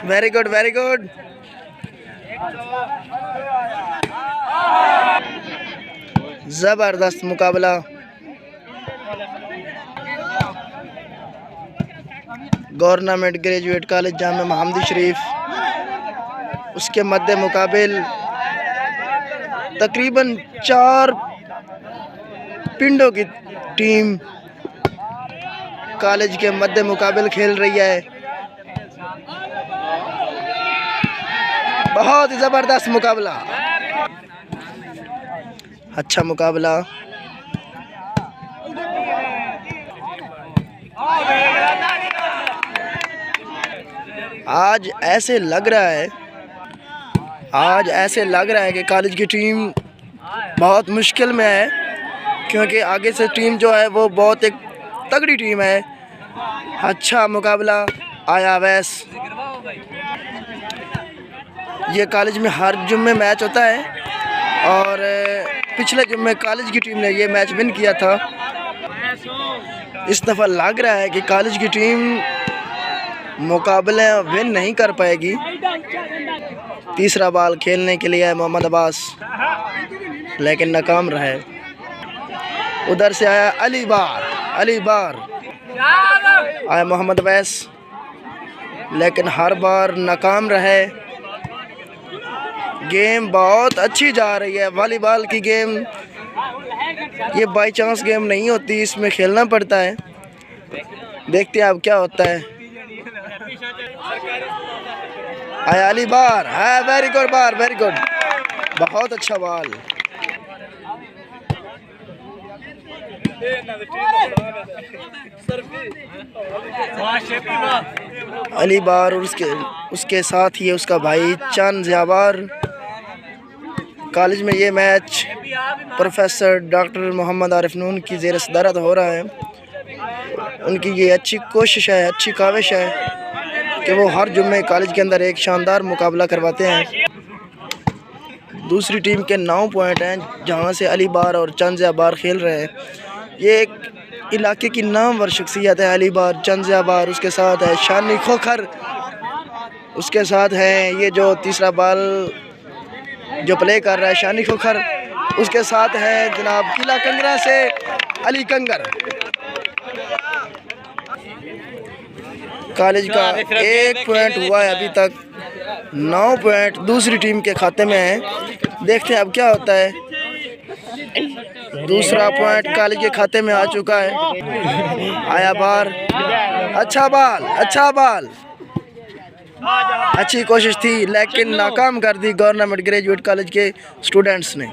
Very good, very good. जबरदस्त मुकाबला। Government graduate college Jamia मोहम्मदी शरीफ, उसके मध्य मुकाबिल तकरीबन 4 पिंडों की टीम कॉलेज के मध्य मुकाबिल खेल रही है। बहुत ही जबरदस्त मुकाबला, अच्छा मुकाबला। आज ऐसे लग रहा है कि कॉलेज की टीम बहुत मुश्किल में है, क्योंकि आगे से टीम जो है वो बहुत एक तगड़ी टीम है। अच्छा मुकाबला आया वैस। ये कॉलेज में हर जुम्मे मैच होता है और पिछले जुम्मे कॉलेज की टीम ने ये मैच विन किया था। इस दफ़ा लग रहा है कि कॉलेज की टीम मुकाबले विन नहीं कर पाएगी। तीसरा बॉल खेलने के लिए है मोहम्मद अब्बास, लेकिन नाकाम रहे। उधर से आया अली बार आया मोहम्मद अवैस, लेकिन हर बार नाकाम रहे। गेम बहुत अच्छी जा रही है। वॉलीबॉल की गेम ये बाई चांस गेम नहीं होती, इसमें खेलना पड़ता है। देखते हैं अब क्या होता है। आया अली बार, है वेरी गुड बार, वेरी गुड, बहुत अच्छा बॉल। अली बार और उसके साथ ही उसका भाई चंद ज़ियाबार। कॉलेज में ये match professor doctor Mohammad Arif Noon की ज़ेर सदारत हो रहा है। उनकी ये अच्छी कोशिश है, अच्छी काविश है कि वो हर जुम्मे कॉलेज के अंदर एक शानदार मुकाबला करवाते हैं। दूसरी टीम के 9 पॉइंट हैं, जहाँ से अली बार और चंद ज़ियाबार खेल रहे हैं। ये एक इलाके की नामवर शख्सियत है अली बार, चंद ज़ियाबार, उसके साथ है शानी खोखर, उसके साथ है ये जो तीसरा बॉल जो प्ले कर रहा है शानी खोखर, उसके साथ है जनाब किला कंगरा से अली कंगर। कॉलेज का 1 पॉइंट हुआ है अभी तक, 9 पॉइंट दूसरी टीम के खाते में है। देखते हैं अब क्या होता है। दूसरा पॉइंट कॉलेज के खाते में आ चुका है। आया बार, अच्छा बॉल, अच्छी कोशिश थी लेकिन नाकाम कर दी गवर्नमेंट ग्रेजुएट कॉलेज के स्टूडेंट्स ने।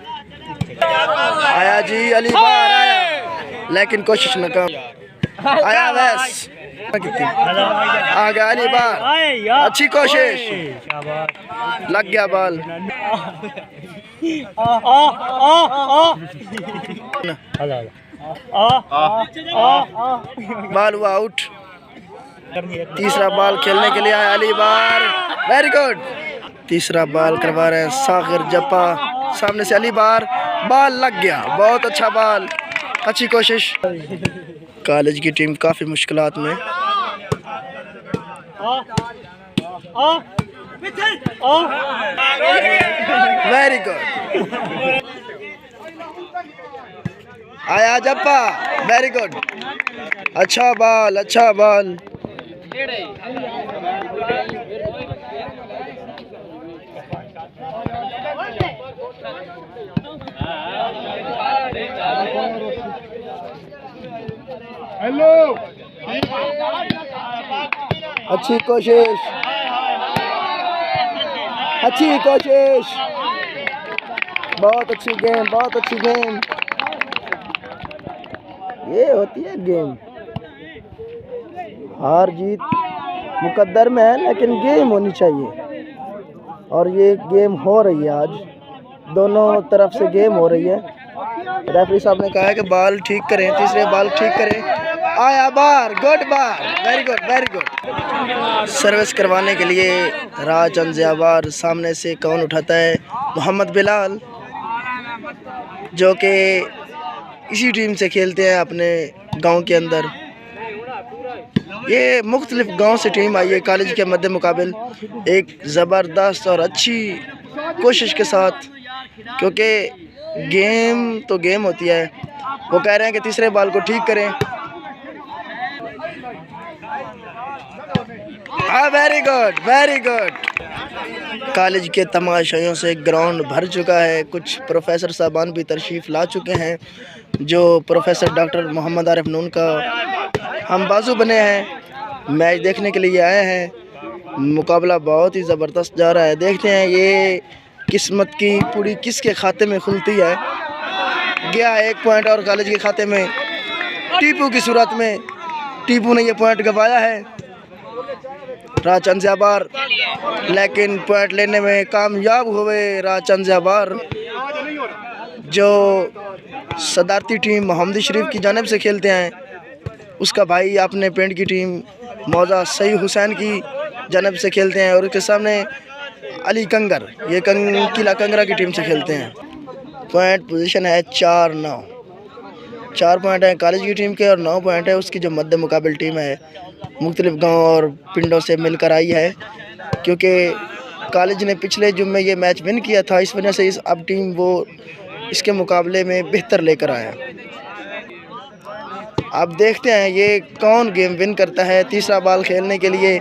आया जी अली बार आया, लेकिन कोशिश नाकाम। आया वैस, आ गया अली बार, अच्छी कोशिश, लग गया बॉल। बॉल हुआ आउट। तीसरा बॉल खेलने के लिए आया अली बार, वेरी गुड। तीसरा बॉल करवा रहे हैं सागिर जप्पा, सामने से अली बार, बॉल लग गया, बहुत अच्छा बॉल, अच्छी कोशिश। कॉलेज की टीम काफ़ी मुश्किलात में। वेरी गुड, आया जप्पा, वेरी गुड, अच्छा बॉल। हेलो, अच्छी कोशिश, बहुत अच्छी गेम। ये होती है गेम, हार जीत मुकद्दर में है, लेकिन गेम होनी चाहिए। और ये गेम हो रही है, आज दोनों तरफ से गेम हो रही है। रेफरी साहब ने कहा है कि बॉल ठीक करें, तीसरे बॉल ठीक करें। आया बार, गुड बार, very good very good. Service करवाने के लिए राजचंद ज़ियाबार, सामने से कौन उठाता है? मोहम्मद बिलाल, जो कि इसी टीम से खेलते हैं अपने गांव के अंदर। ये मुख्तलिफ गांव से टीम आई है कॉलेज के मद्दे मुकाबिल, एक ज़बरदस्त और अच्छी कोशिश के साथ, क्योंकि गेम तो गेम होती है। वो कह रहे हैं कि तीसरे बॉल को ठीक करें। हाँ, very good very good. College के तमाशाइयों से ग्राउंड भर चुका है। कुछ प्रोफेसर साहबान भी तशरीफ़ ला चुके हैं, जो प्रोफेसर डॉक्टर मोहम्मद आरिफ नून का हम बाजू बने हैं, मैच देखने के लिए आए हैं। मुकाबला बहुत ही ज़बरदस्त जा रहा है। देखते हैं ये किस्मत की पूरी किसके खाते में खुलती है। गया 1 पॉइंट और कॉलेज के खाते में, टीपू की सूरत में। टीपू ने ये पॉइंट गंवाया है। राजचंद ज़ियाबार लेकिन पॉइंट लेने में कामयाब हुए। राजचंद ज़ियाबार, जो सदारती टीम मोहम्मदी शरीफ की जानिब से खेलते हैं, उसका भाई अपने पिंड की टीम मौजा सई हुसैन की जानिब से खेलते हैं, और उसके सामने अली कंगर, ये किला कंगरा की टीम से खेलते हैं। पॉइंट पोजीशन है 4-9, 4 पॉइंट हैं कॉलेज की टीम के और 9 पॉइंट है उसकी जो मद्दे मुकाबिल टीम है, मुख्तलिफ गांव और पिंडों से मिलकर आई है। क्योंकि कॉलेज ने पिछले जुम्मे ये मैच विन किया था, इस वजह से अब टीम वो इसके मुकाबले में बेहतर लेकर आया। अब देखते हैं ये कौन गेम विन करता है। तीसरा बॉल खेलने के लिए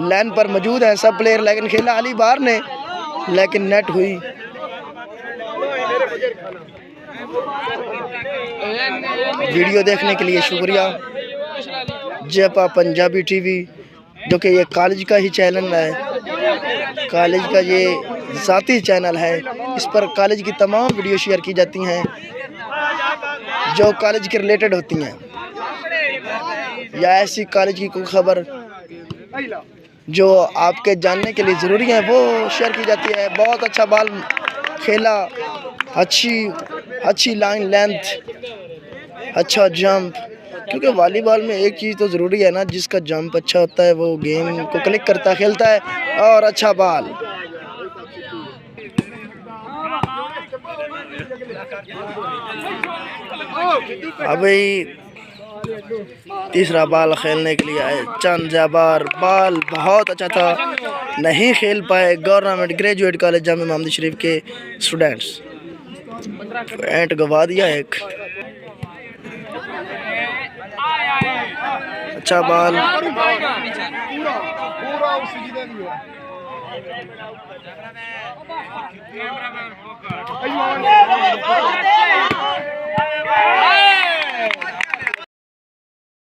लाइन पर मौजूद है सब प्लेयर, लेकिन खेला अली बार ने, लेकिन नेट हुई। वीडियो देखने के लिए शुक्रिया। जयपा पंजाबी टीवी, जो कि ये कॉलेज का ही चैनल है, कॉलेज का ये ज़ाती चैनल है। इस पर कॉलेज की तमाम वीडियो शेयर की जाती हैं जो कॉलेज के रिलेटेड होती हैं, या ऐसी कॉलेज की कोई खबर जो आपके जानने के लिए ज़रूरी है वो शेयर की जाती है। बहुत अच्छा बॉल खेला, अच्छी लाइन लेंथ, अच्छा जंप, क्योंकि वॉलीबॉल में एक चीज़ तो ज़रूरी है ना, जिसका जंप अच्छा होता है वो गेम को क्लिक करता खेलता है। और अच्छा बॉल, अभी तीसरा बॉल खेलने के लिए आए चंद ज़ियाबार। बॉल बहुत अच्छा था, नहीं खेल पाए गवर्नमेंट ग्रेजुएट कॉलेज जामे मोहम्मदी शरीफ के स्टूडेंट्स। पॉइंट गवा दिया एक। अच्छा बॉल,